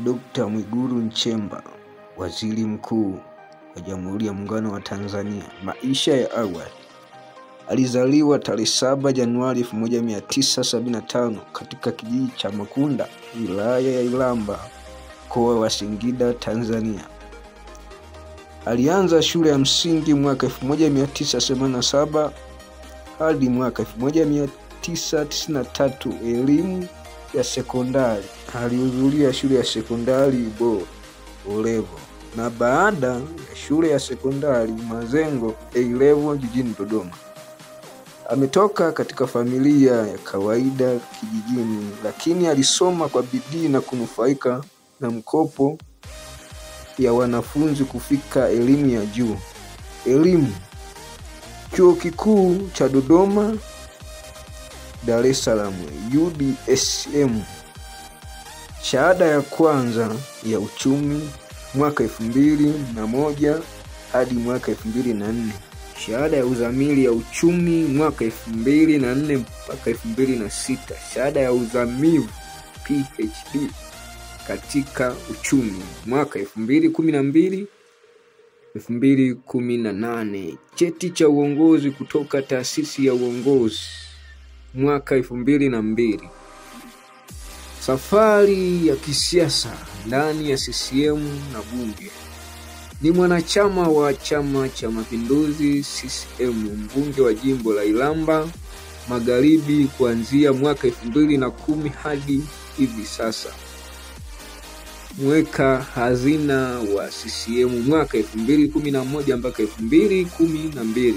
Dr. Mwigulu Nchemba, Waziri Mkuu wa Jamhuri ya Muungano wa Tanzania. Maisha ya awali. Alizaliwa tarehe 7 Januari 1975 katika kijiji cha Makunda, wilaya ya Iramba, mkoa wa Singida, Tanzania. Alianza shule ya msingi mwaka 1987 hadi mwaka 1993. Elimu ya sekondari, alihudhuria shule ya sekondari Olevo, na baada ya shule ya sekondari Mazengo A-Level jijini Dodoma. Ametoka katika familia ya kawaida kijijini, lakini alisoma kwa bidii na kunufaika na mkopo ya wanafunzi kufika elimu ya juu. Elimu: Chuo Kikuu cha Dodoma, Dar es Salaam UDSM. Shahada ya kwanza ya uchumi mwaka 2001 hadi mwaka 2004. Shahada ya uzamili ya uchumi mwaka 2004 mpaka 2006. Shahada ya uzamivu PhD katika uchumi mwaka 2012 2018. Cheti cha uongozi kutoka taasisi ya uongozi mwaka 2002. Safari ya kisiasa ndani ya CCM na Bunge. Ni mwanachama wa Chama cha Mapinduzi CCM, mbunge wa jimbo la Iramba Magharibi kuanzia mwaka 2010 hadi hivi sasa. Mweka hazina wa CCM mwaka 2011 mpaka 2012.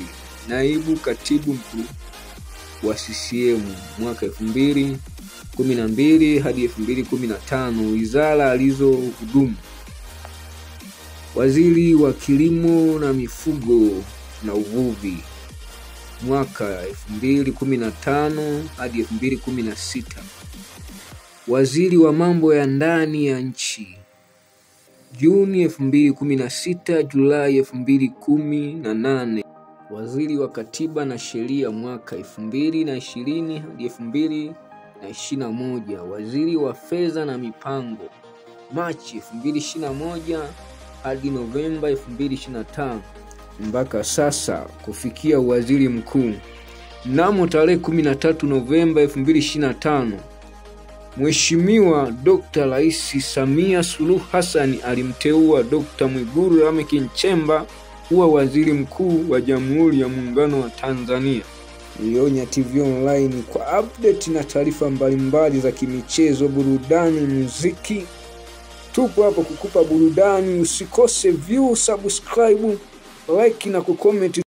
Naibu katibu mkuu wa CCM mwaka 2012 hadi 2015. Wizara alizohudumu: Waziri wa Kilimo na Mifugo na Uvuvi mwaka 2015 hadi 2016. Waziri wa Mambo ya Ndani ya Nchi Juni 2016 Julai 2018. Waziri wa Katiba na Sheria mwaka 2020 hadi 2021. Waziri wa Fedha na Mipango Machi 2021 hadi Novemba 2025 mpaka sasa kufikia waziri mkuu. Mnamo tarehe 13 Novemba 2025, Mheshimiwa Dr. Rais Samia Suluhu Hassan alimteua Dr. Mwigulu Nchemba kuwa waziri mkuu wa Jamhuri ya Muungano wa Tanzania. Ionya TV Online kwa update na taarifa mbalimbali za kimichezo, burudani, muziki. Tupo hapo kukupa burudani. Usikose view, subscribe, like na kucomment.